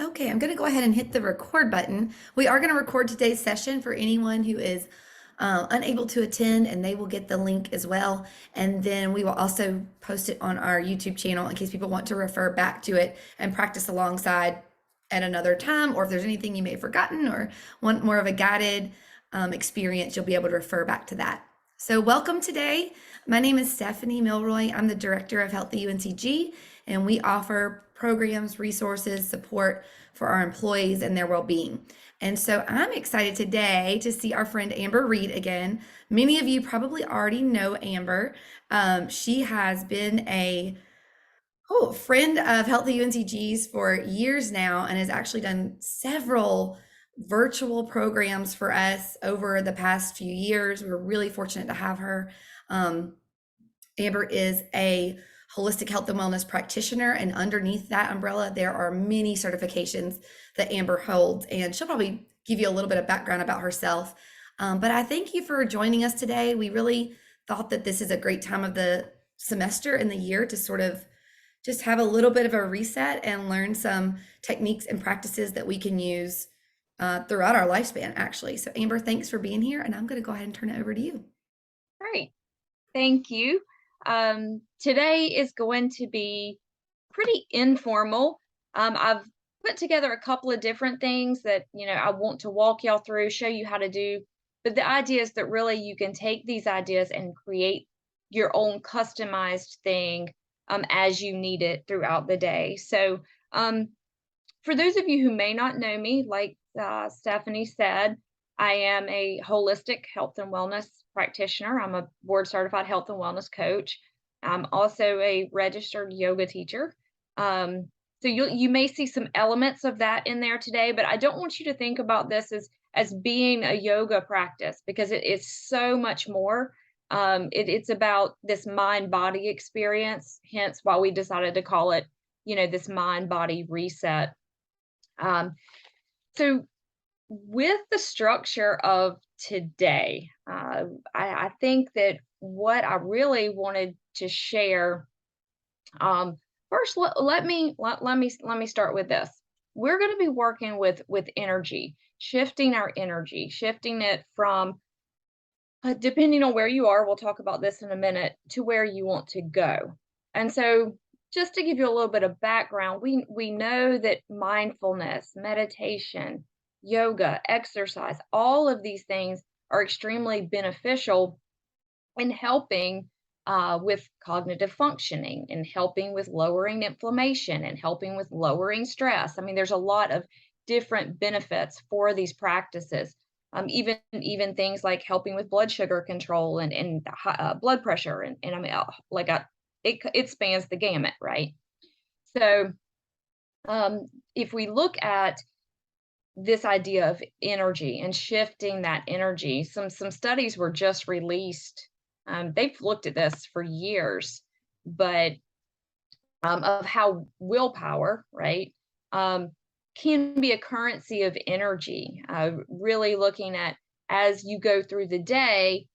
Okay, I'm going to go ahead and hit the record button. We are going to record today's session for anyone who is unable to attend, and they will get the link as well. And then we will also post it on our YouTube channel in case people want to refer back to it and practice alongside at another time, or if there's anything you may have forgotten or want more of a guided experience, you'll be able to refer back to that. So, welcome today. My name is Stephanie Milroy. I'm the director of Healthy UNCG, and we offer programs, resources, support for our employees and their well-being. And so I'm excited today to see our friend Amber Reed again. Many of you probably already know Amber. She has been a friend of Healthy UNCG's for years now and has actually done several virtual programs for us over the past few years. We're really fortunate to have her. Um, Amber is a holistic health and wellness practitioner, and underneath that umbrella, there are many certifications that Amber holds, and she'll probably give you a little bit of background about herself. But I thank you for joining us today. We really thought that this is a great time of the semester and the year to sort of just have a little bit of a reset and learn some techniques and practices that we can use throughout our lifespan, actually. So, Amber, thanks for being here, and I'm going to go ahead and turn it over to you. Great. Thank you. Today is going to be pretty informal. I've put together a couple of different things that, I want to walk y'all through, show you how to do. But the idea is that really you can take these ideas and create your own customized thing as you need it throughout the day. So, for those of you who may not know me, like Stephanie said, I am a holistic health and wellness practitioner. I'm a board certified health and wellness coach. I'm also a registered yoga teacher. So you may see some elements of that in there today, but I don't want you to think about this as being a yoga practice because it is so much more. It's about this mind body experience, hence why we decided to call it, this mind body reset. So with the structure of today, I think that what I really wanted to share, first let me start with this. We're going to be working with energy, shifting our energy, shifting it from depending on where you are, we'll talk about this in a minute, to where you want to go. And so just to give you a little bit of background, we know that mindfulness, meditation, yoga, exercise, all of these things are extremely beneficial in helping with cognitive functioning and helping with lowering inflammation and helping with lowering stress. I mean, there's a lot of different benefits for these practices. Even things like helping with blood sugar control and blood pressure and I mean it spans the gamut, right? So if we look at this idea of energy and shifting that energy, some studies were just released. They've looked at this for years, but of how willpower, right, can be a currency of energy. Really looking at as you go through the day,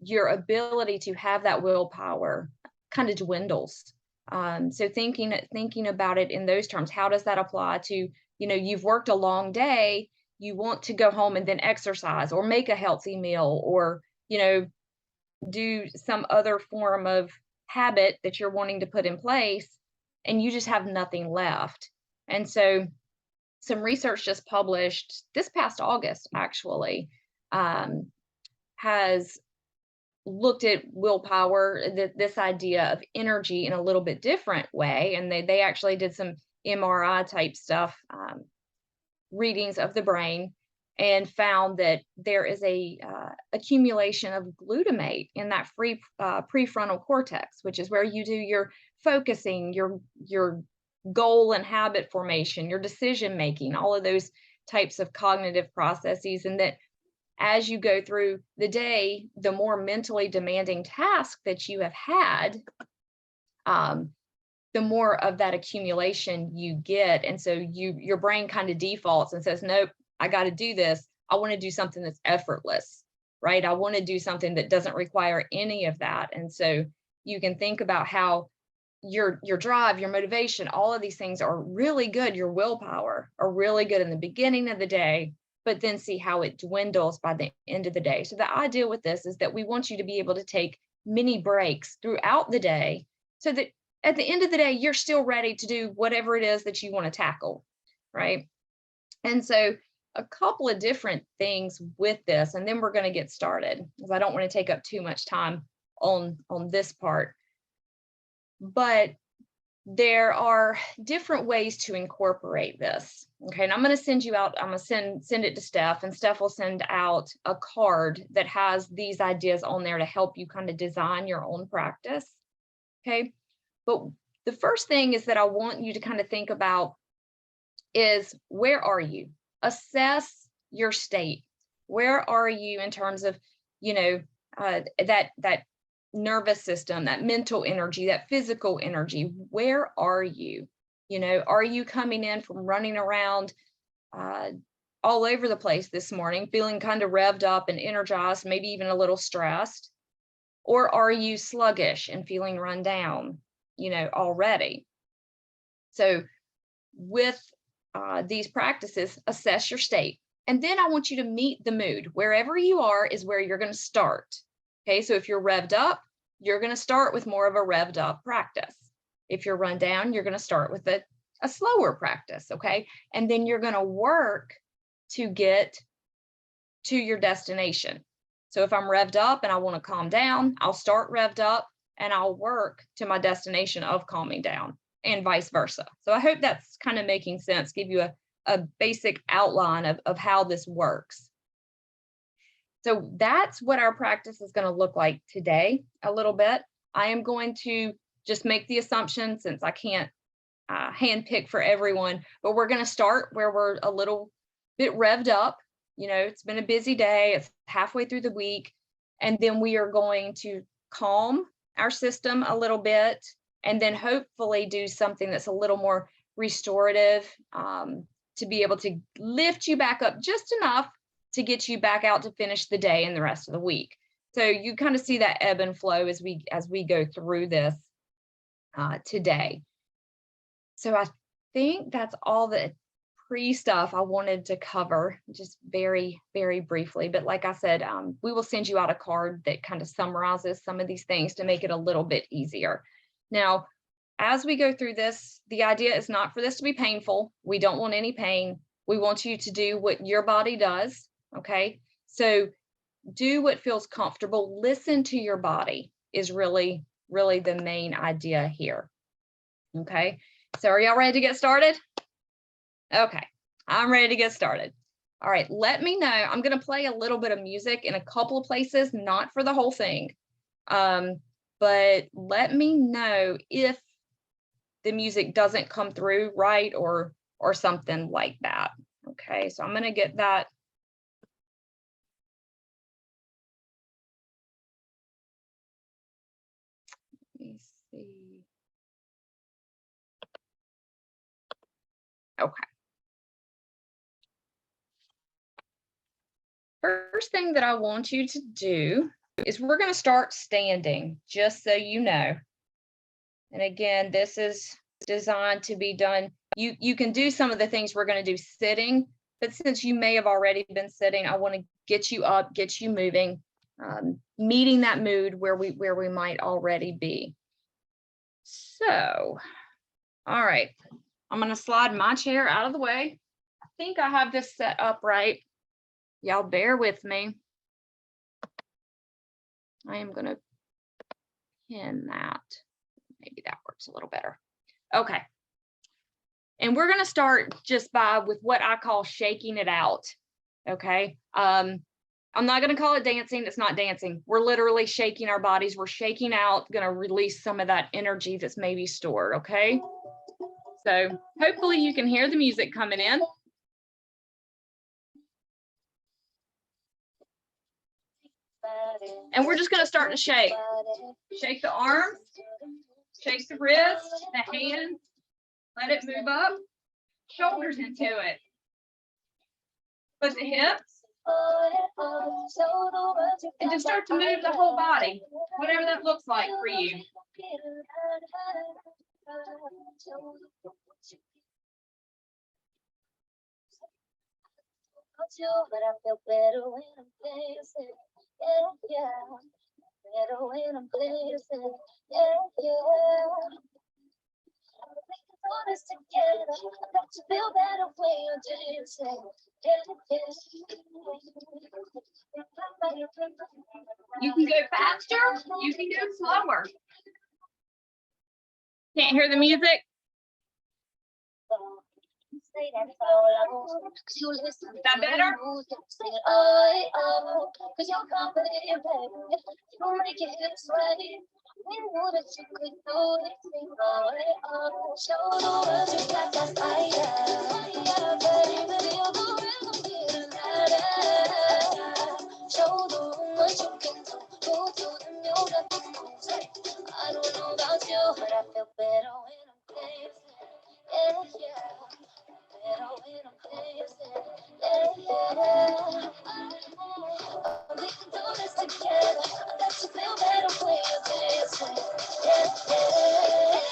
your ability to have that willpower kind of dwindles. So thinking about it in those terms, how does that apply to, you've worked a long day, you want to go home and then exercise or make a healthy meal or, do some other form of habit that you're wanting to put in place and you just have nothing left. And so some research just published this past August actually has looked at willpower, this idea of energy in a little bit different way. And they actually did some MRI type stuff, readings of the brain, and found that there is a accumulation of glutamate in that prefrontal cortex, which is where you do your focusing, your goal and habit formation, your decision making, all of those types of cognitive processes. And that as you go through the day, the more mentally demanding task that you have had, the more of that accumulation you get. And so your brain kind of defaults and says, nope, I got to do this. I want to do something that's effortless, right? I want to do something that doesn't require any of that. And so you can think about how your drive, your motivation, all of these things are really good. Your willpower are really good in the beginning of the day, but then see how it dwindles by the end of the day. So the idea with this is that we want you to be able to take mini breaks throughout the day so that at the end of the day, you're still ready to do whatever it is that you want to tackle, right? And so a couple of different things with this, and then we're going to get started because I don't want to take up too much time on this part. But there are different ways to incorporate this. Okay, and I'm going to send you out, I'm going to send it to Steph, and Steph will send out a card that has these ideas on there to help you kind of design your own practice. Okay, but the first thing is that I want you to kind of think about is, where are you? Assess your state. Where are you in terms of, that nervous system, that mental energy, that physical energy? Where are you? Are you coming in from running around all over the place this morning, feeling kind of revved up and energized, maybe even a little stressed? Or are you sluggish and feeling run down, already? So with these practices, assess your state. And then I want you to meet the mood. Wherever you are is where you're going to start. Okay, so if you're revved up, you're going to start with more of a revved up practice. If you're run down, you're going to start with a slower practice. Okay, and then you're going to work to get to your destination. So if I'm revved up and I want to calm down, I'll start revved up and I'll work to my destination of calming down, and vice versa. So I hope that's kind of making sense, give you a basic outline of how this works. So that's what our practice is going to look like today a little bit. I am going to just make the assumption, since I can't handpick for everyone, but we're going to start where we're a little bit revved up. It's been a busy day, it's halfway through the week, and then we are going to calm our system a little bit, and then hopefully do something that's a little more restorative, to be able to lift you back up just enough to get you back out to finish the day and the rest of the week. So you kind of see that ebb and flow as we go through this today. So I think that's all the pre-stuff I wanted to cover, just very, very briefly. But like I said, we will send you out a card that kind of summarizes some of these things to make it a little bit easier. Now, as we go through this, the idea is not for this to be painful. We don't want any pain. We want you to do what your body does. Okay, so do what feels comfortable. Listen to your body is really, really the main idea here. Okay, so are y'all ready to get started? Okay, I'm ready to get started. All right, let me know. I'm going to play a little bit of music in a couple of places, not for the whole thing. But let me know if the music doesn't come through right or something like that. Okay, so I'm going to get that. Let me see. Okay. First thing that I want you to do is we're going to start standing, just so you know. And again, this is designed to be done. You can do some of the things we're going to do sitting, but since you may have already been sitting, I want to get you up, get you moving, meeting that mood where we might already be. So, all right, I'm going to slide my chair out of the way. I think I have this set up right. Y'all bear with me. I am going to pin that. Maybe that works a little better. Okay. And we're going to start just with what I call shaking it out. Okay. I'm not going to call it dancing. It's not dancing. We're literally shaking our bodies. We're shaking out, going to release some of that energy that's maybe stored. Okay. So hopefully you can hear the music coming in. And we're just going to start to shake. Shake the arms, shake the wrist, the hand, let it move up, shoulders into it. Put the hips, and just start to move the whole body, whatever that looks like for you. But I feel better when I'm dancing. Yeah, yeah. Better when I'm dancing. Yeah, yeah. We can do this together. I got to feel better when you're dancing. Yeah, yeah. You can go faster, you can go slower. Can't hear the music? Say that's all I want. You listen. Is that better? Sing it oh, cause you're confident, baby. You make it hit right. We knew that you could do it. Sing oh, show the world you got that fire. Fire, baby, feel the rhythm, get it louder. Show the room what you can do. Go to the new nothing moves. I don't know about you, but I feel better when I'm dancing. Yeah, yeah. Better when I'm dancing. Yeah, yeah. We can do this together. I got to feel better when you're dancing. Yeah, yeah.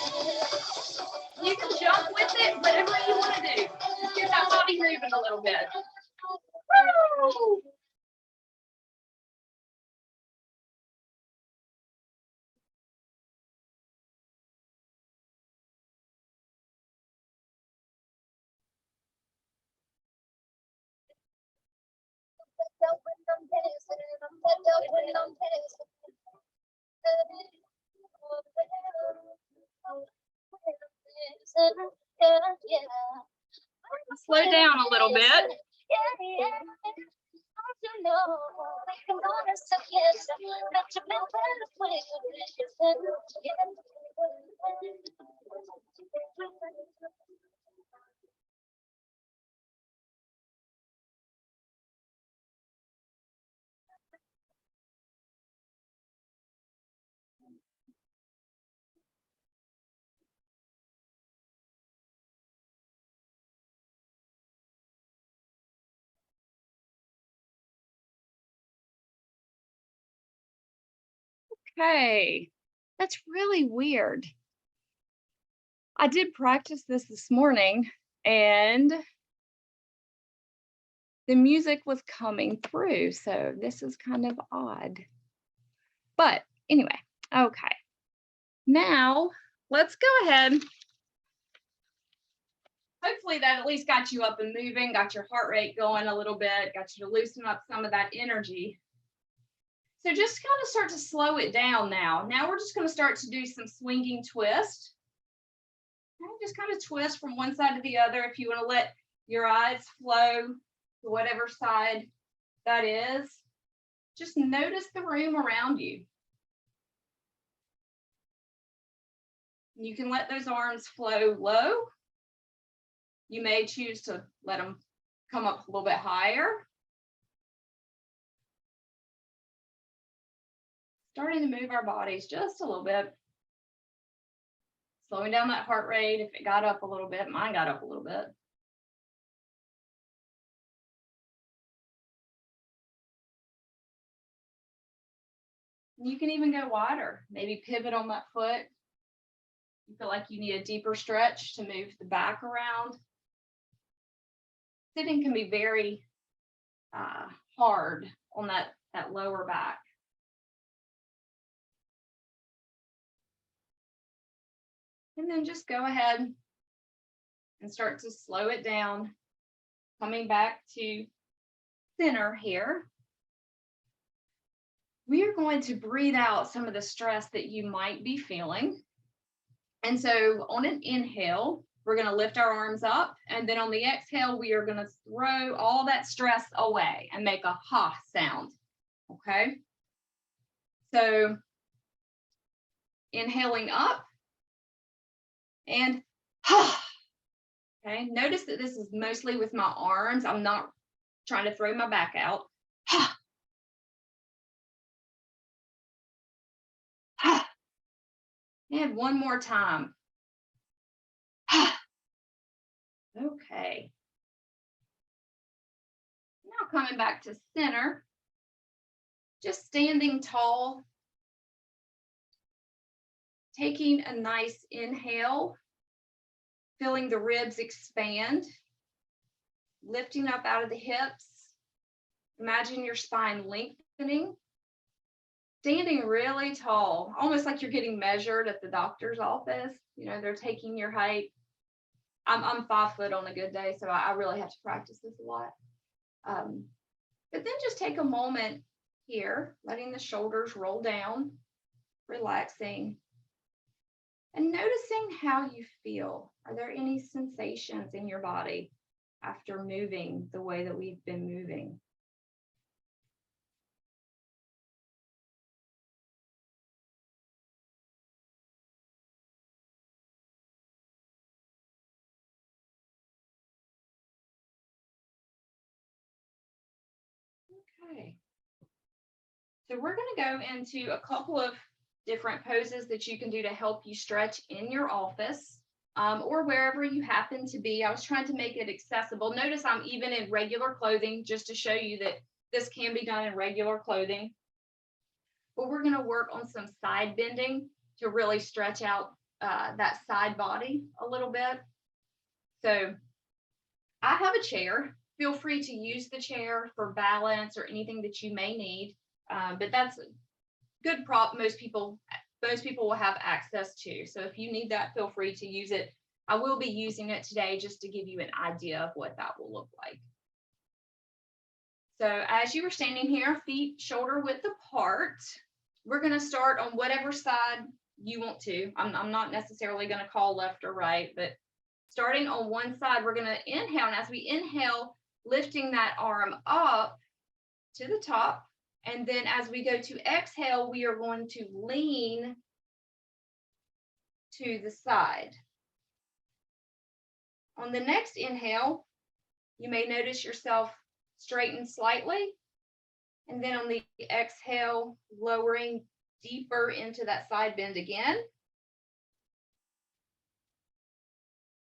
You can jump with it, whatever you want to do. Just get that body moving a little bit. Woo! Slow down a little bit. Okay, that's really weird. I did practice this morning and the music was coming through, so this is kind of odd. But anyway, okay. Now let's go ahead. Hopefully that at least got you up and moving, got your heart rate going a little bit, got you to loosen up some of that energy. So just kind of start to slow it down now. Now we're just going to start to do some swinging twist. Okay, just kind of twist from one side to the other. If you want to let your eyes flow to whatever side that is, just notice the room around you. You can let those arms flow low. You may choose to let them come up a little bit higher. Starting to move our bodies just a little bit. Slowing down that heart rate. If it got up a little bit, mine got up a little bit. You can even go wider. Maybe pivot on that foot. You feel like you need a deeper stretch to move the back around. Sitting can be very hard on that lower back. And then just go ahead and start to slow it down. Coming back to center here. We are going to breathe out some of the stress that you might be feeling. And so on an inhale, we're going to lift our arms up. And then on the exhale, we are going to throw all that stress away and make a ha sound. Okay. So inhaling up and ha. Okay. Notice that this is mostly with my arms. I'm not trying to throw my back out. Ha. Ha. And one more time. Ha. Okay. Now coming back to center, just standing tall. taking a nice inhale, feeling the ribs expand, lifting up out of the hips. Imagine your spine lengthening, standing really tall, almost like you're getting measured at the doctor's office. You know, they're taking your height. I'm 5 foot on a good day, so I really have to practice this a lot. But then just take a moment here, letting the shoulders roll down, relaxing, and noticing how you feel. Are there any sensations in your body after moving the way that we've been moving? Okay. So we're going to go into a couple of different poses that you can do to help you stretch in your office or wherever you happen to be. I was trying to make it accessible. Notice I'm even in regular clothing just to show you that this can be done in regular clothing. But we're going to work on some side bending to really stretch out that side body a little bit. So I have a chair. Feel free to use the chair for balance or anything that you may need. But that's a good prop most people will have access to. So if you need that, feel free to use it. I will be using it today just to give you an idea of what that will look like. So as you are standing here, feet shoulder width apart, we're going to start on whatever side you want to. I'm not necessarily going to call left or right, but starting on one side, we're going to inhale. And as we inhale, lifting that arm up to the top. And then as we go to exhale, we are going to lean to the side. On the next inhale, you may notice yourself straighten slightly. And then on the exhale, lowering deeper into that side bend again.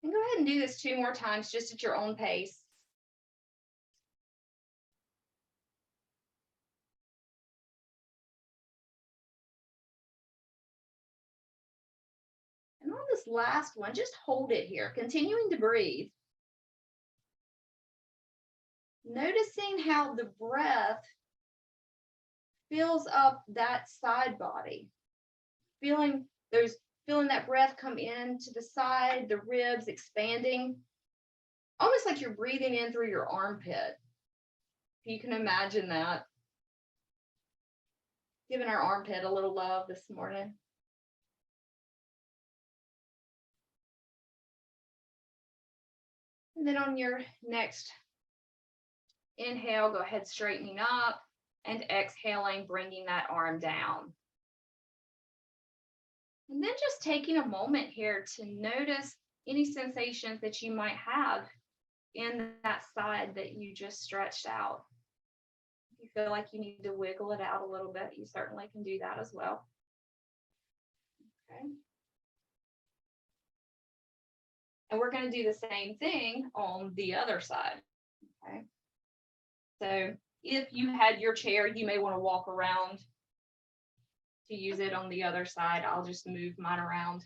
And go ahead and do this 2 more times, just at your own pace. And on this last one, just hold it here, continuing to breathe. Noticing how the breath fills up that side body. Feeling that breath come into the side, the ribs expanding, almost like you're breathing in through your armpit. If you can imagine that. Giving our armpit a little love this morning. And then on your next inhale, go ahead straightening up, and exhaling, bringing that arm down. And then just taking a moment here to notice any sensations that you might have in that side that you just stretched out. If you feel like you need to wiggle it out a little bit, you certainly can do that as well. Okay. And we're going to do the same thing on the other side. Okay. So if you had your chair, you may want to walk around to use it on the other side. I'll just move mine around.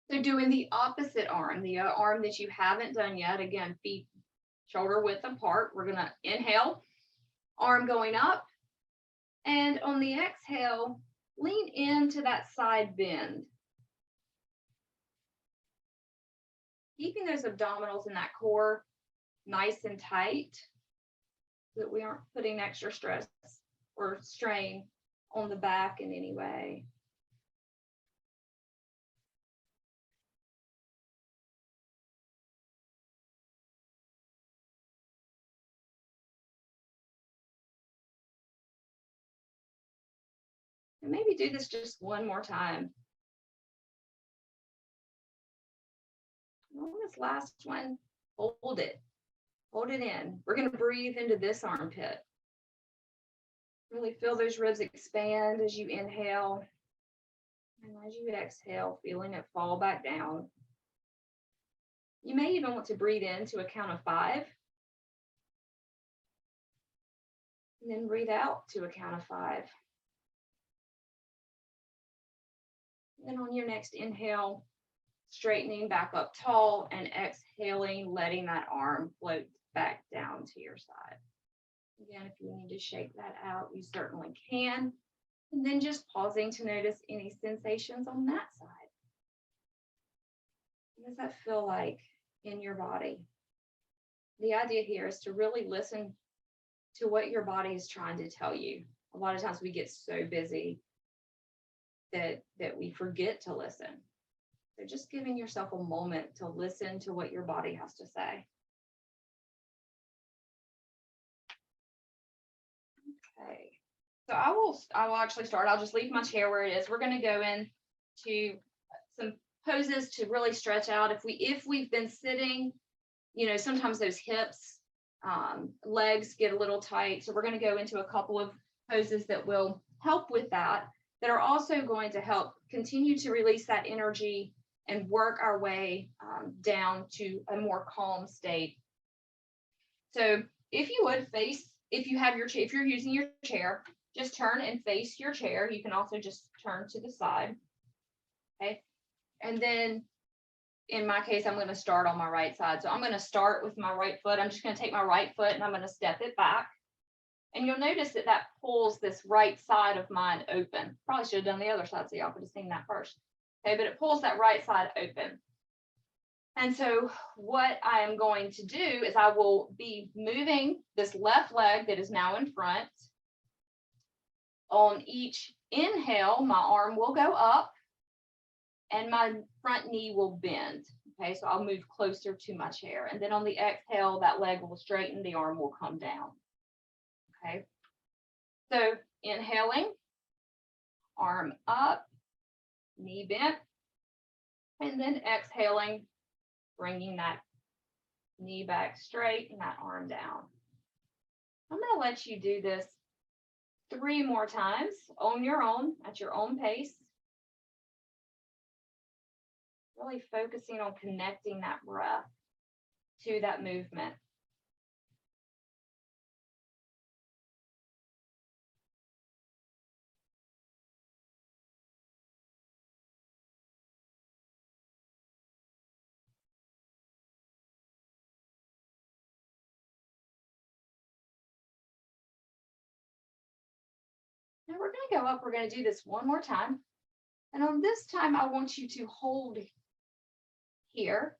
So doing the opposite arm, the arm that you haven't done yet, again, feet shoulder width apart. We're going to inhale, arm going up, and on the exhale, lean into that side bend. Keeping those abdominals and that core nice and tight so that we aren't putting extra stress or strain on the back in any way. And maybe do this just one more time. On this last one, hold it. Hold it in. We're going to breathe into this armpit. Really feel those ribs expand as you inhale. And as you exhale, feeling it fall back down. You may even want to breathe in to a count of 5. And then breathe out to a count of 5. Then on your next inhale, straightening back up tall, and exhaling, letting that arm float back down to your side. Again, if you need to shake that out, you certainly can. And then just pausing to notice any sensations on that side. What does that feel like in your body? The idea here is to really listen to what your body is trying to tell you. A lot of times we get so busy that we forget to listen. So just giving yourself a moment to listen to what your body has to say. Okay, so I will actually start. I'll just leave my chair where it is. We're going to go into some poses to really stretch out. If we've been sitting, you know, sometimes those hips, legs get a little tight. So we're going to go into a couple of poses that will help with that are also going to help continue to release that energy and work our way down to a more calm state. So if you would face, if you're using your chair, just turn and face your chair. You can also just turn to the side. Okay. And then in my case, I'm going to start on my right side. So I'm going to start with my right foot. I'm just going to take my right foot and I'm going to step it back. And you'll notice that pulls this right side of mine open. Probably should have done the other side so y'all could have seen that first. Okay, but it pulls that right side open. And so what I am going to do is I will be moving this left leg that is now in front. On each inhale, my arm will go up and my front knee will bend. Okay, so I'll move closer to my chair. And then on the exhale, that leg will straighten, the arm will come down. Okay, so inhaling, arm up, knee bent, and then exhaling, bringing that knee back straight and that arm down. I'm going to let you do this 3 more times on your own, at your own pace. Really focusing on connecting that breath to that movement. Now we're going to go up. We're going to do this one more time. And on this time, I want you to hold here,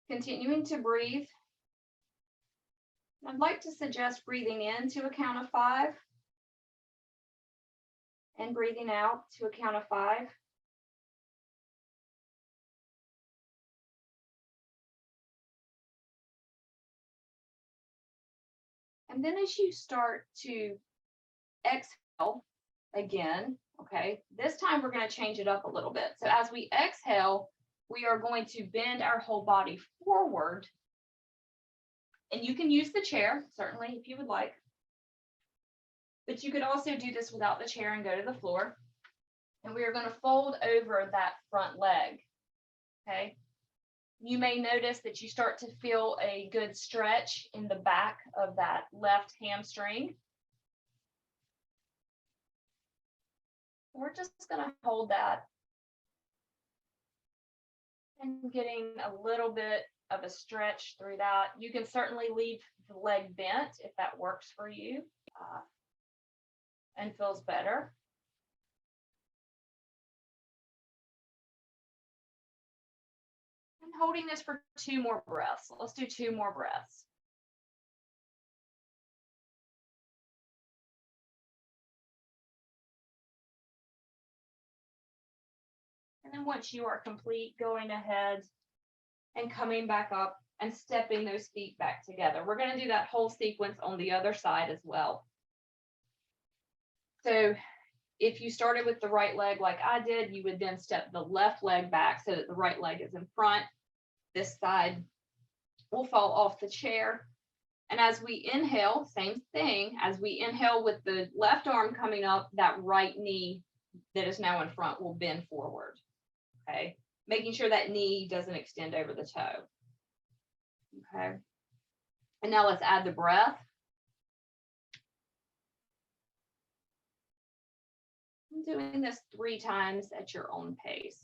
continuing to breathe. I'd like to suggest breathing in to a count of 5 and breathing out to a count of 5. And then as you start to exhale again, okay, this time we're going to change it up a little bit. So as we exhale, we are going to bend our whole body forward. And you can use the chair, certainly, if you would like. But you could also do this without the chair and go to the floor. And we are going to fold over that front leg, okay? You may notice that you start to feel a good stretch in the back of that left hamstring. We're just going to hold that and getting a little bit of a stretch through that. You can certainly leave the leg bent if that works for you and feels better. And holding this for 2 more breaths. Let's do 2 more breaths. And then once you are complete, going ahead and coming back up and stepping those feet back together. We're going to do that whole sequence on the other side as well. So if you started with the right leg like I did, you would then step the left leg back so that the right leg is in front. This side will fall off the chair. And as we inhale, same thing, as we inhale with the left arm coming up, that right knee that is now in front will bend forward. Okay, making sure that knee doesn't extend over the toe. Okay, and now let's add the breath. doing this 3 times at your own pace.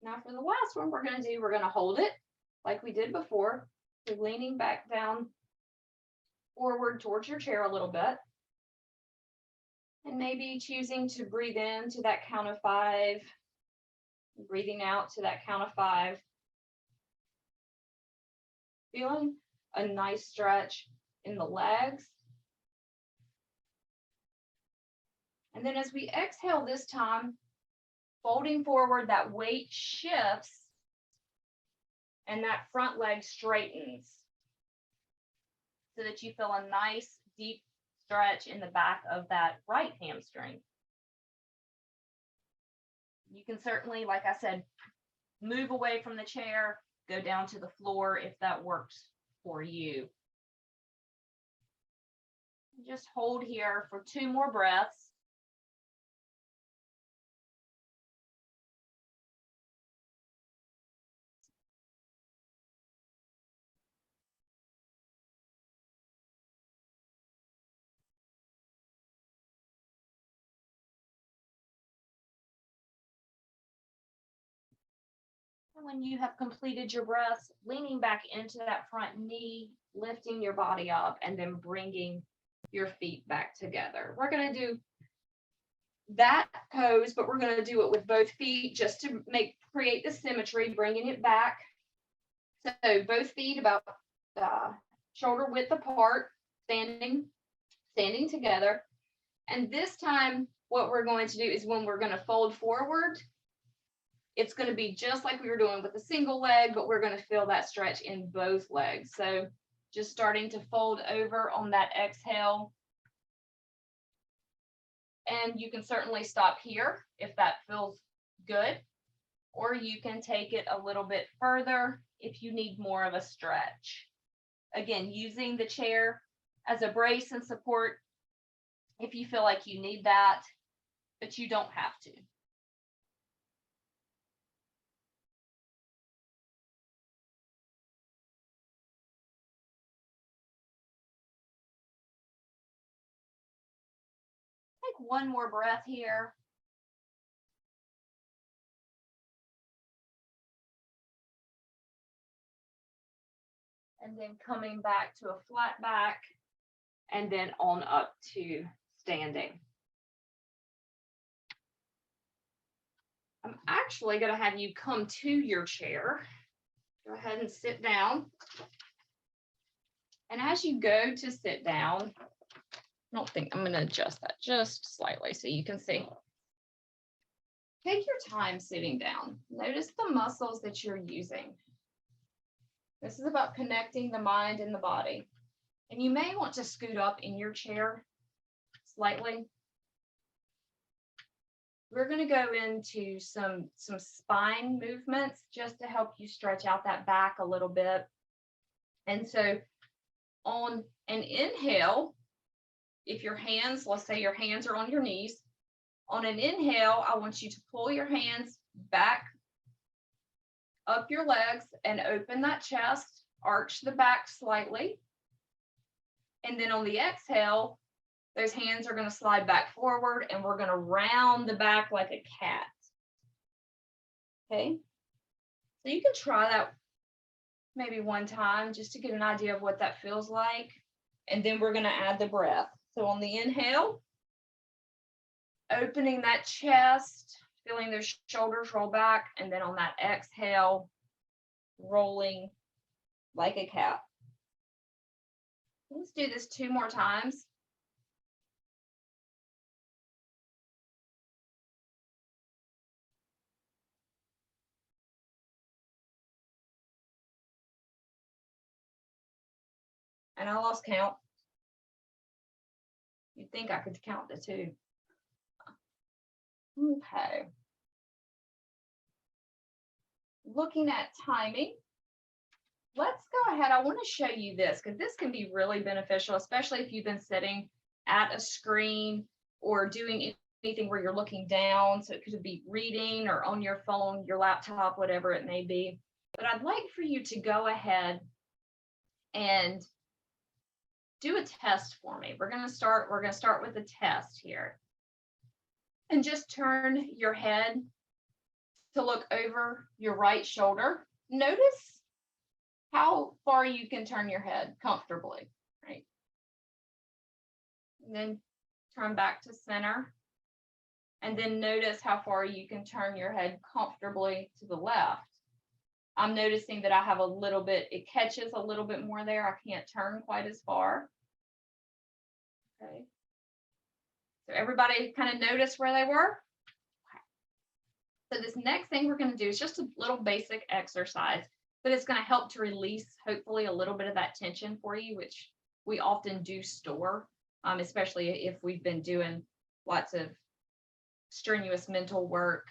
Now for the last one we're going to hold it like we did before. So leaning back down forward towards your chair a little bit. And maybe choosing to breathe in to that count of 5, breathing out to that count of 5. Feeling a nice stretch in the legs. And then as we exhale this time, folding forward, that weight shifts and that front leg straightens so that you feel a nice deep stretch in the back of that right hamstring. You can certainly, like I said, move away from the chair, go down to the floor if that works for you. Just hold here for 2 more breaths. When you have completed your breaths, leaning back into that front knee, lifting your body up, and then bringing your feet back together. We're going to do that pose, but we're going to do it with both feet just to create the symmetry, bringing it back. So both feet about shoulder width apart, standing together. And this time, what we're going to do is when we're going to fold forward, it's going to be just like we were doing with the single leg, but we're going to feel that stretch in both legs. So just starting to fold over on that exhale. And you can certainly stop here if that feels good, or you can take it a little bit further if you need more of a stretch. Again, using the chair as a brace and support if you feel like you need that, but you don't have to. Take one more breath here. And then coming back to a flat back and then on up to standing. I'm actually going to have you come to your chair. Go ahead and sit down. And as you go to sit down, I don't think I'm going to adjust that just slightly so you can see. Take your time sitting down. Notice the muscles that you're using. This is about connecting the mind and the body. And you may want to scoot up in your chair slightly. We're going to go into some spine movements just to help you stretch out that back a little bit. And so on an inhale, if your hands, let's say your hands are on your knees, on an inhale, I want you to pull your hands back up your legs and open that chest, arch the back slightly. And then on the exhale, those hands are going to slide back forward and we're going to round the back like a cat. Okay, so you can try that maybe one time just to get an idea of what that feels like. And then we're going to add the breath. So on the inhale, opening that chest, feeling those shoulders roll back, and then on that exhale, rolling like a cat. Let's do this 2 more times. And I lost count. You'd think I could count to 2. Okay. Looking at timing, let's go ahead. I want to show you this because this can be really beneficial, especially if you've been sitting at a screen or doing anything where you're looking down. So it could be reading or on your phone, your laptop, whatever it may be. But I'd like for you to go ahead and do a test for me. We're going to start with a test here. And just turn your head to look over your right shoulder. Notice how far you can turn your head comfortably, right? And then turn back to center. And then notice how far you can turn your head comfortably to the left. I'm noticing that I have a little bit, it catches a little bit more there. I can't turn quite as far. Okay. So everybody kind of noticed where they were? So this next thing we're going to do is just a little basic exercise, but it's going to help to release hopefully a little bit of that tension for you, which we often do store, especially if we've been doing lots of strenuous mental work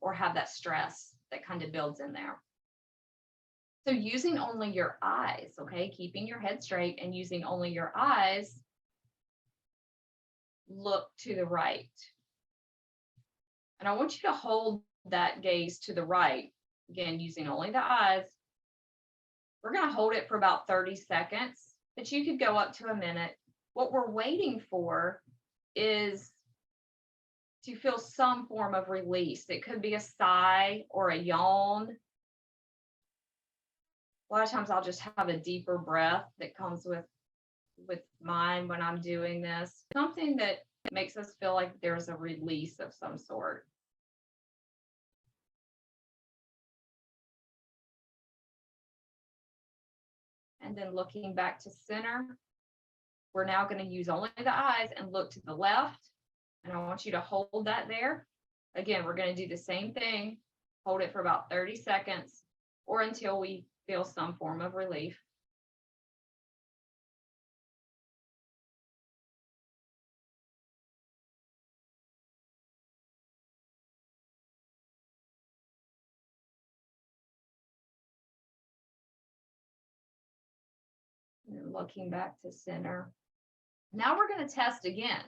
or have that stress that kind of builds in there. So using only your eyes, okay, keeping your head straight and using only your eyes, look to the right. And I want you to hold that gaze to the right. Again, using only the eyes. We're going to hold it for about 30 seconds, but you could go up to a minute. What we're waiting for is to feel some form of release. It could be a sigh or a yawn. A lot of times I'll just have a deeper breath that comes with mine when I'm doing this. Something that makes us feel like there's a release of some sort. And then looking back to center, we're now going to use only the eyes and look to the left. And I want you to hold that there. Again, we're going to do the same thing. Hold it for about 30 seconds or until we feel some form of relief. And looking back to center. Now we're going to test again.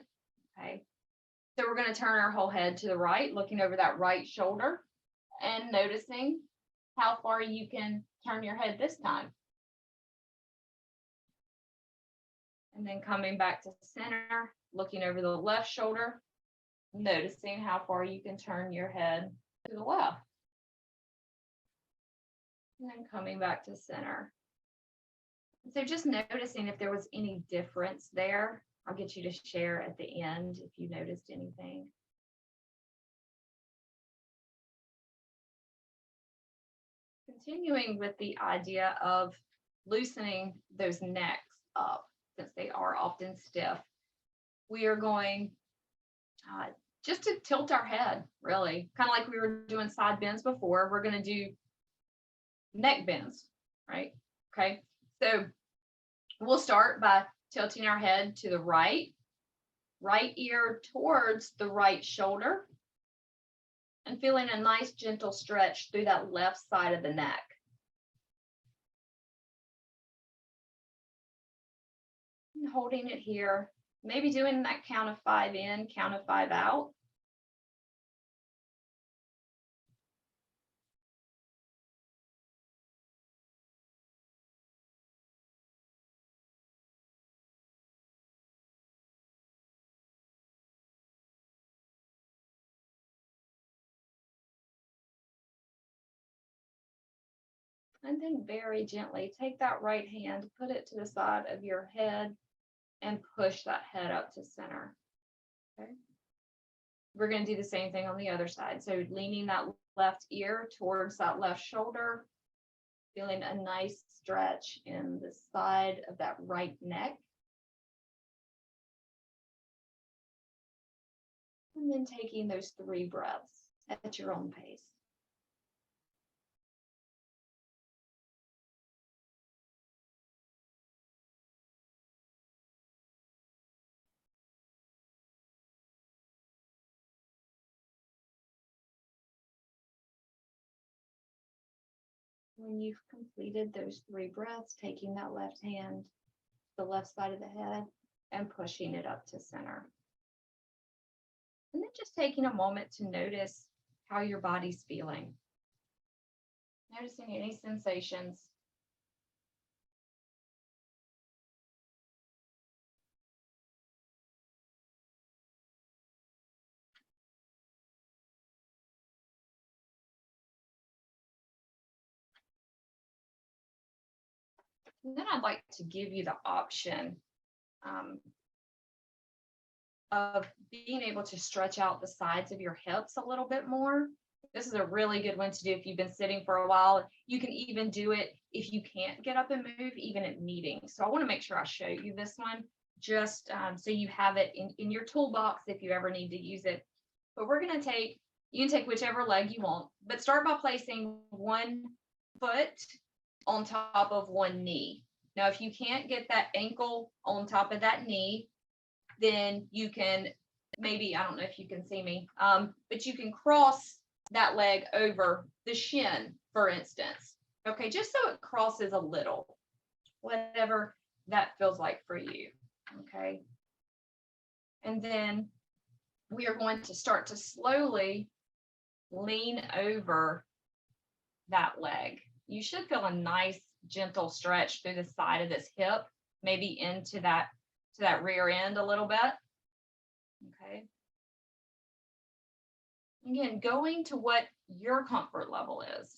Okay. So we're going to turn our whole head to the right, looking over that right shoulder and noticing how far you can turn your head this time. And then coming back to center, looking over the left shoulder, noticing how far you can turn your head to the left. And then coming back to center. So just noticing if there was any difference there. I'll get you to share at the end if you noticed anything. Continuing with the idea of loosening those necks up, since they are often stiff, we are going just to tilt our head, really. Kind of like we were doing side bends before, we're going to do neck bends, right? Okay, so we'll start by tilting our head to the right ear towards the right shoulder, and feeling a nice gentle stretch through that left side of the neck. And holding it here, maybe doing that count of 5 in, count of 5 out. And then very gently take that right hand, put it to the side of your head, and push that head up to center. Okay. We're going to do the same thing on the other side. So leaning that left ear towards that left shoulder, feeling a nice stretch in the side of that right neck. And then taking those 3 breaths at your own pace. When you've completed those 3 breaths, taking that left hand to the left side of the head and pushing it up to center. And then just taking a moment to notice how your body's feeling. Noticing any sensations. And then I'd like to give you the option of being able to stretch out the sides of your hips a little bit more. This is a really good one to do if you've been sitting for a while. You can even do it if you can't get up and move, even at meetings. So I want to make sure I show you this one, just so you have it in your toolbox if you ever need to use it. But we're going to you can take whichever leg you want, but start by placing one foot on top of one knee. Now, if you can't get that ankle on top of that knee, then you can maybe, I don't know if you can see me, but you can cross that leg over the shin, for instance. Okay, just so it crosses a little, whatever that feels like for you. Okay. And then we are going to start to slowly lean over that leg. You should feel a nice, gentle stretch through the side of this hip, maybe into that rear end a little bit. Okay. Again, going to what your comfort level is.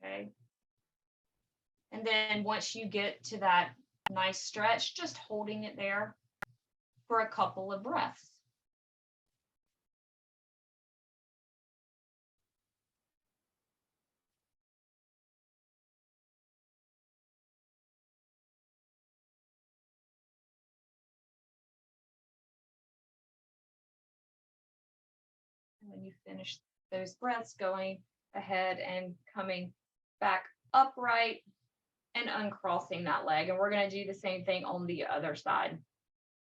Okay. And then once you get to that nice stretch, just holding it there for a couple of breaths. And when you finish those breaths, going ahead and coming back upright and uncrossing that leg. And we're going to do the same thing on the other side.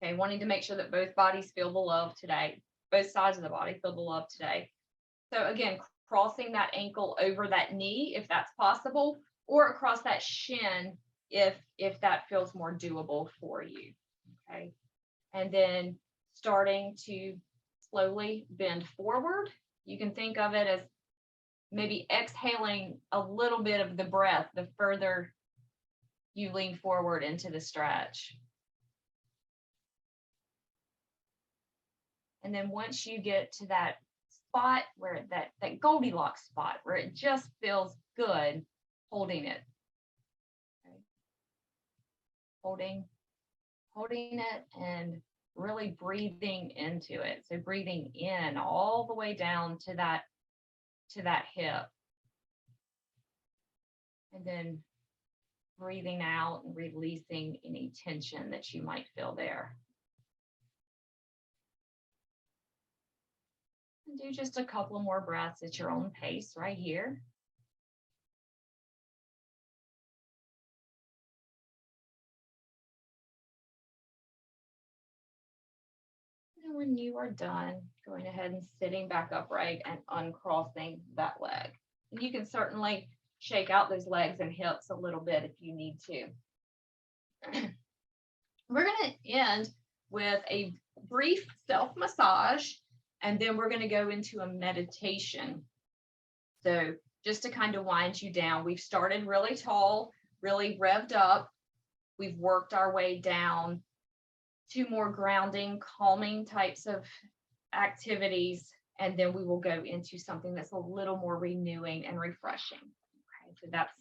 Okay, wanting to make sure that both bodies feel the love today. Both sides of the body feel the love today. So again, crossing that ankle over that knee, if that's possible, or across that shin, if that feels more doable for you. Okay, and then starting to slowly bend forward. You can think of it as maybe exhaling a little bit of the breath the further you lean forward into the stretch. And then once you get to that spot where that Goldilocks spot where it just feels good, holding it. Okay. Holding it and really breathing into it. So breathing in all the way down to that hip. And then breathing out and releasing any tension that you might feel there. And do just a couple more breaths at your own pace right here. And when you are done, going ahead and sitting back upright and uncrossing that leg. And you can certainly shake out those legs and hips a little bit if you need to. We're going to end with a brief self-massage, and then we're going to go into a meditation. So just to kind of wind you down, we've started really tall, really revved up. We've worked our way down to more grounding, calming types of activities, and then we will go into something that's a little more renewing and refreshing. Okay, so that's,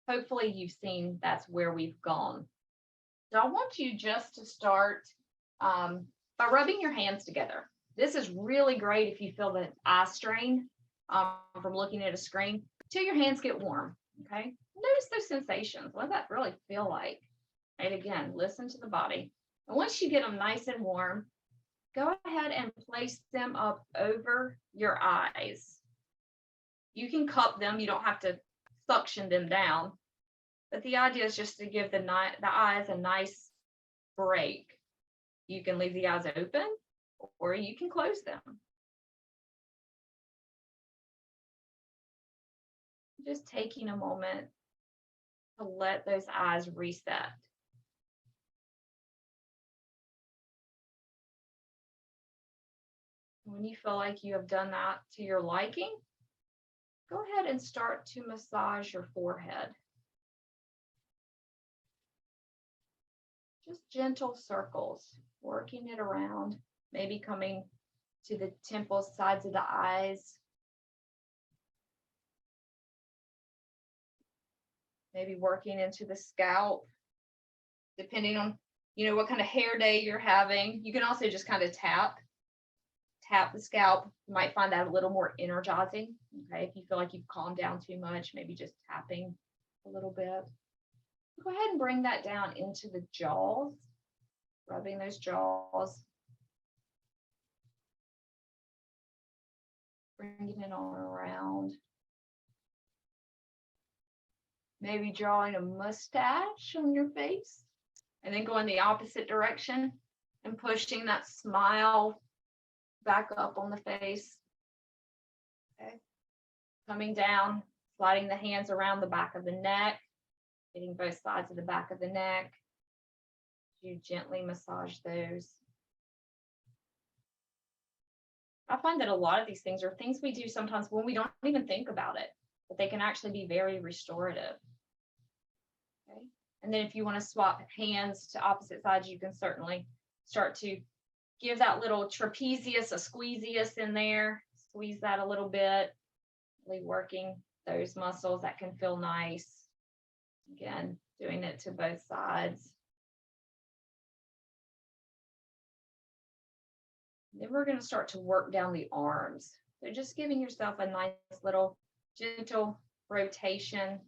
hopefully you've seen that's where we've gone. So I want you just to start by rubbing your hands together. This is really great if you feel the eye strain from looking at a screen, till your hands get warm. Okay, notice those sensations. What does that really feel like? And again, listen to the body. And once you get them nice and warm, go ahead and place them up over your eyes. You can cup them. You don't have to suction them down. But the idea is just to give the eyes a nice break. You can leave the eyes open or you can close them. Just taking a moment to let those eyes reset. When you feel like you have done that to your liking, go ahead and start to massage your forehead. Just gentle circles, working it around, maybe coming to the temples, sides of the eyes. Maybe working into the scalp, depending on, what kind of hair day you're having. You can also just kind of tap the scalp. You might find that a little more energizing. Okay, if you feel like you've calmed down too much, maybe just tapping a little bit. Go ahead and bring that down into the jaws, rubbing those jaws. Bringing it on around. Maybe drawing a mustache on your face, and then going the opposite direction and pushing that smile back up on the face. Okay. Coming down, sliding the hands around the back of the neck, getting both sides of the back of the neck. You gently massage those. I find that a lot of these things are things we do sometimes when we don't even think about it, but they can actually be very restorative. Okay. And then if you want to swap hands to opposite sides, you can certainly start to give that little trapezius, a squeezius in there. Squeeze that a little bit, really working those muscles. That can feel nice. Again, doing it to both sides. Then we're going to start to work down the arms. So just giving yourself a nice little gentle rotation,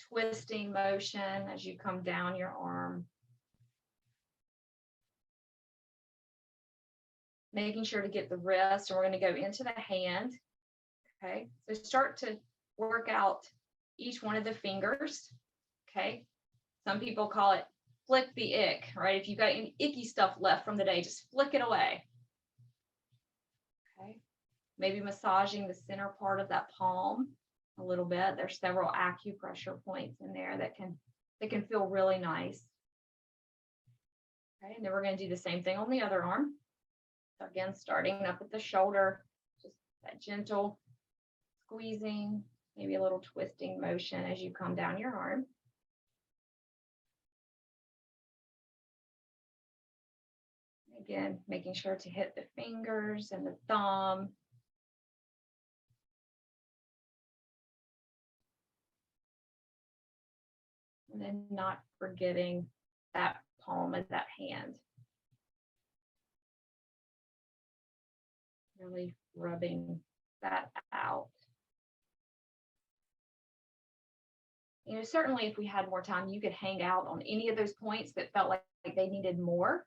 twisting motion as you come down your arm. Making sure to get the wrist, and we're going to go into the hand. Okay, so start to work out each one of the fingers. Okay, some people call it flick the ick, right? If you've got any icky stuff left from the day, just flick it away. Okay, maybe massaging the center part of that palm a little bit. There's several acupressure points in there that can feel really nice. Okay, and then we're going to do the same thing on the other arm. So again, starting up at the shoulder, just that gentle squeezing, maybe a little twisting motion as you come down your arm. Again, making sure to hit the fingers and the thumb. And then not forgetting that palm of that hand. Really rubbing that out. Certainly if we had more time, you could hang out on any of those points that felt like they needed more.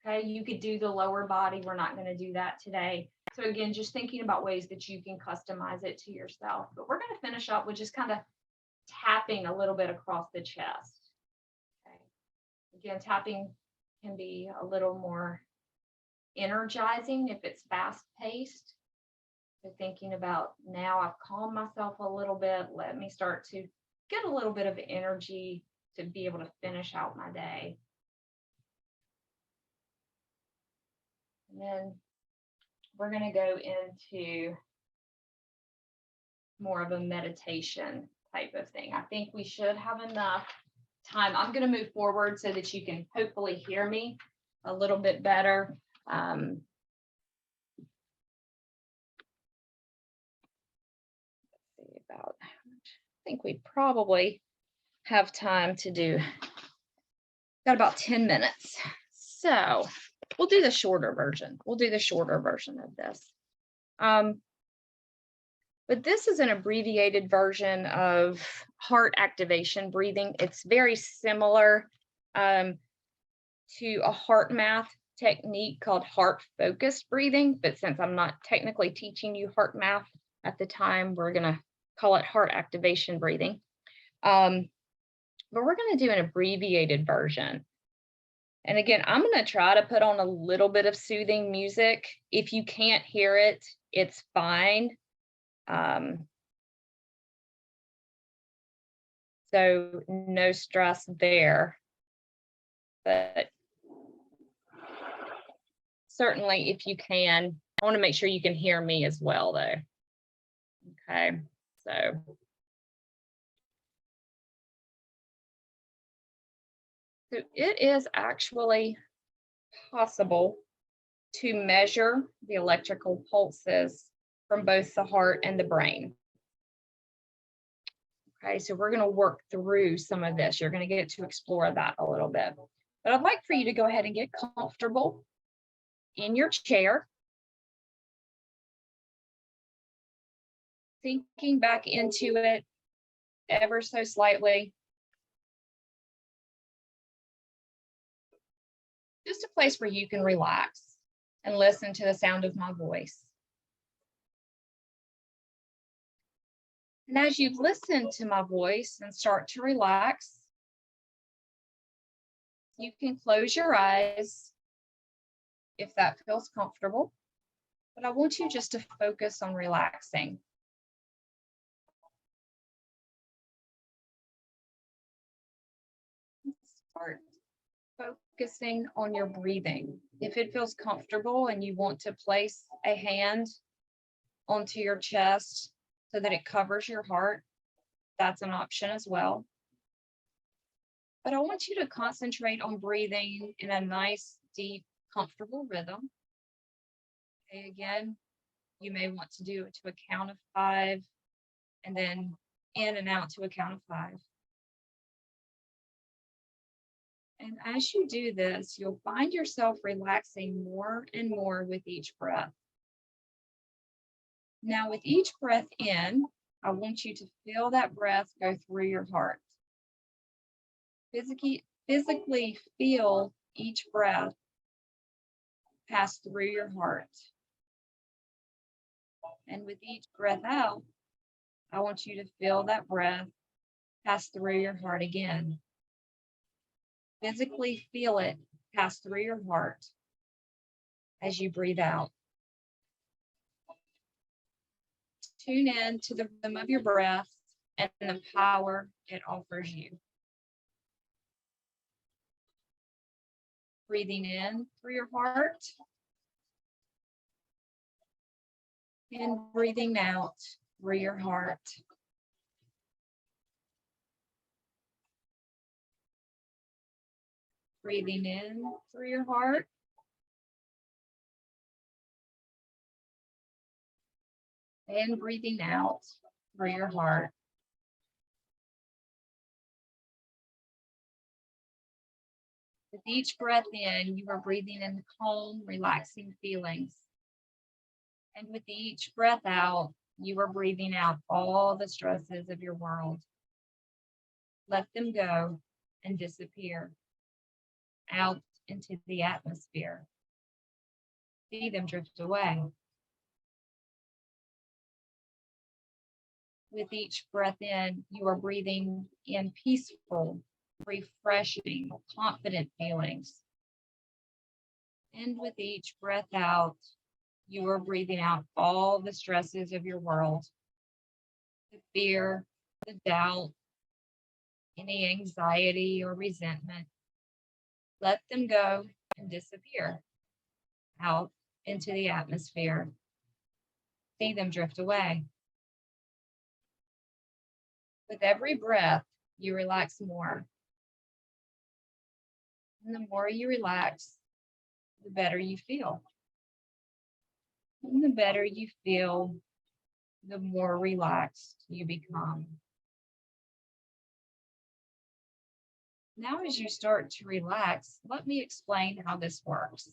Okay, you could do the lower body. We're not going to do that today. So again, just thinking about ways that you can customize it to yourself. But we're going to finish up with just kind of tapping a little bit across the chest. Okay. Again, tapping can be a little more energizing if it's fast paced. So thinking about, now I've calmed myself a little bit, let me start to get a little bit of energy to be able to finish out my day. And then we're going to go into more of a meditation type of thing. I think we should have enough time. I'm going to move forward so that you can hopefully hear me a little bit better. Let's see about, I think we probably have time to do, got about 10 minutes. So we'll do the shorter version. We'll do the shorter version of this. But this is an abbreviated version of heart activation breathing. It's very similar to a heart math technique called heart focused breathing. But since I'm not technically teaching you heart math at the time, we're going to call it heart activation breathing. But we're going to do an abbreviated version. And again, I'm going to try to put on a little bit of soothing music. If you can't hear it, it's fine. So no stress there. But certainly if you can, I want to make sure you can hear me as well though. Okay, so it is actually possible to measure the electrical pulses from both the heart and the brain. Okay, so we're going to work through some of this. You're going to get to explore that a little bit. But I'd like for you to go ahead and get comfortable in your chair. Sinking back into it ever so slightly. Just a place where you can relax and listen to the sound of my voice. And as you've listened to my voice and start to relax, you can close your eyes if that feels comfortable. But I want you just to focus on relaxing. Start focusing on your breathing. If it feels comfortable and you want to place a hand onto your chest so that it covers your heart, that's an option as well. But I want you to concentrate on breathing in a nice, deep, comfortable rhythm. Okay, again, you may want to do it to a count of 5 and then in and out to a count of 5. And as you do this, you'll find yourself relaxing more and more with each breath. Now, with each breath in, I want you to feel that breath go through your heart. Physically feel each breath pass through your heart. And with each breath out, I want you to feel that breath pass through your heart again. Physically feel it pass through your heart as you breathe out. Tune in to the rhythm of your breath and the power it offers you. Breathing in through your heart and breathing out through your heart. Breathing in through your heart and breathing out through your heart. With each breath in, you are breathing in calm, relaxing feelings. And with each breath out, you are breathing out all the stresses of your world. Let them go and disappear out into the atmosphere. See them drift away. With each breath in, you are breathing in peaceful, refreshing, confident feelings. And with each breath out, you are breathing out all the stresses of your world, the fear, the doubt, any anxiety or resentment. Let them go and disappear out into the atmosphere. See them drift away. With every breath, you relax more. And the more you relax, the better you feel. And the better you feel, the more relaxed you become. Now, as you start to relax, let me explain how this works.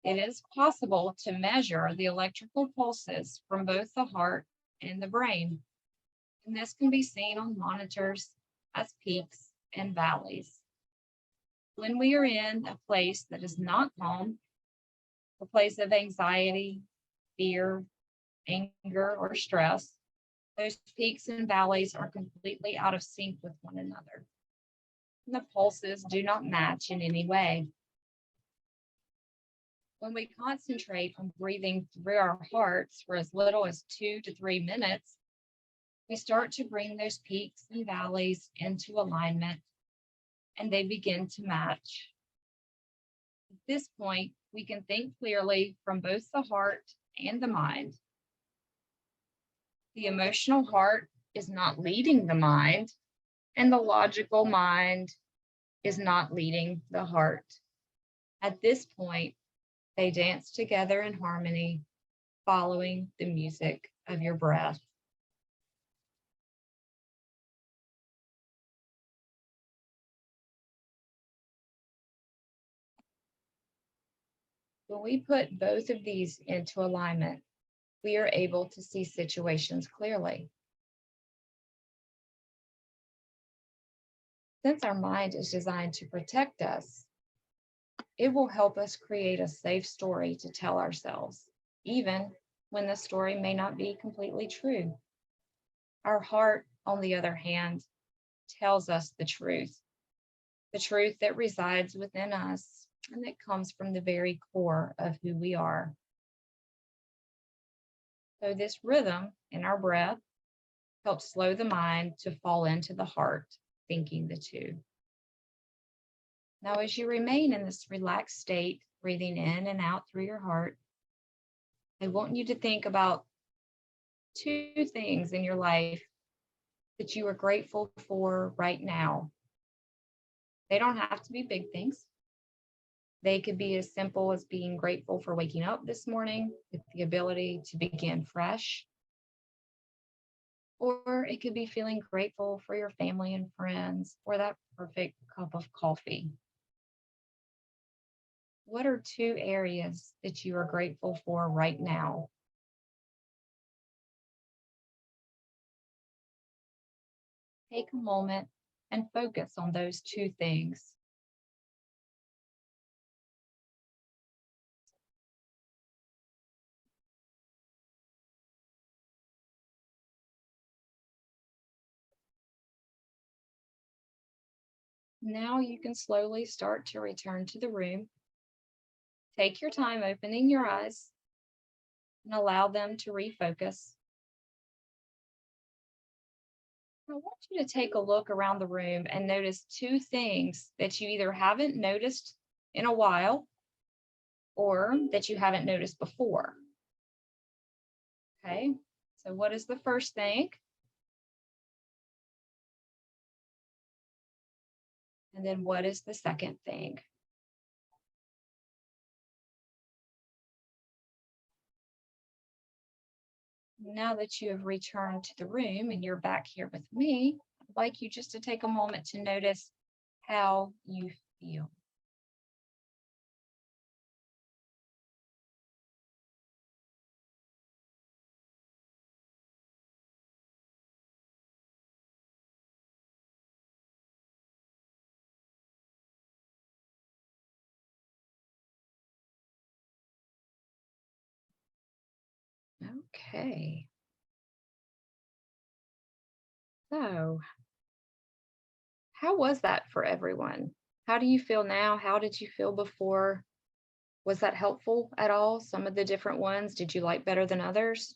It is possible to measure the electrical pulses from both the heart and the brain. And this can be seen on monitors as peaks and valleys. When we are in a place that is not calm, a place of anxiety, fear, anger, or stress, those peaks and valleys are completely out of sync with one another. And the pulses do not match in any way. When we concentrate on breathing through our hearts for as little as 2 to 3 minutes, we start to bring those peaks and valleys into alignment, and they begin to match. At this point, we can think clearly from both the heart and the mind. The emotional heart is not leading the mind, and the logical mind is not leading the heart. At this point, they dance together in harmony, following the music of your breath. When we put both of these into alignment, we are able to see situations clearly. Since our mind is designed to protect us, it will help us create a safe story to tell ourselves, even when the story may not be completely true. Our heart, on the other hand, tells us the truth that resides within us and that comes from the very core of who we are. So this rhythm in our breath helps slow the mind to fall into the heart, thinking the two. Now, as you remain in this relaxed state, breathing in and out through your heart, I want you to think about 2 things in your life that you are grateful for right now. They don't have to be big things. They could be as simple as being grateful for waking up this morning with the ability to begin fresh. Or it could be feeling grateful for your family and friends or that perfect cup of coffee. What are 2 areas that you are grateful for right now? Take a moment and focus on those 2 things. Now you can slowly start to return to the room. Take your time opening your eyes and allow them to refocus. I want you to take a look around the room and notice 2 things that you either haven't noticed in a while or that you haven't noticed before. Okay, so what is the first thing? And then what is the second thing? Now that you have returned to the room and you're back here with me, I'd like you just to take a moment to notice how you feel. Okay. So, how was that for everyone? How do you feel now? How did you feel before? Was that helpful at all? Some of the different ones, did you like better than others?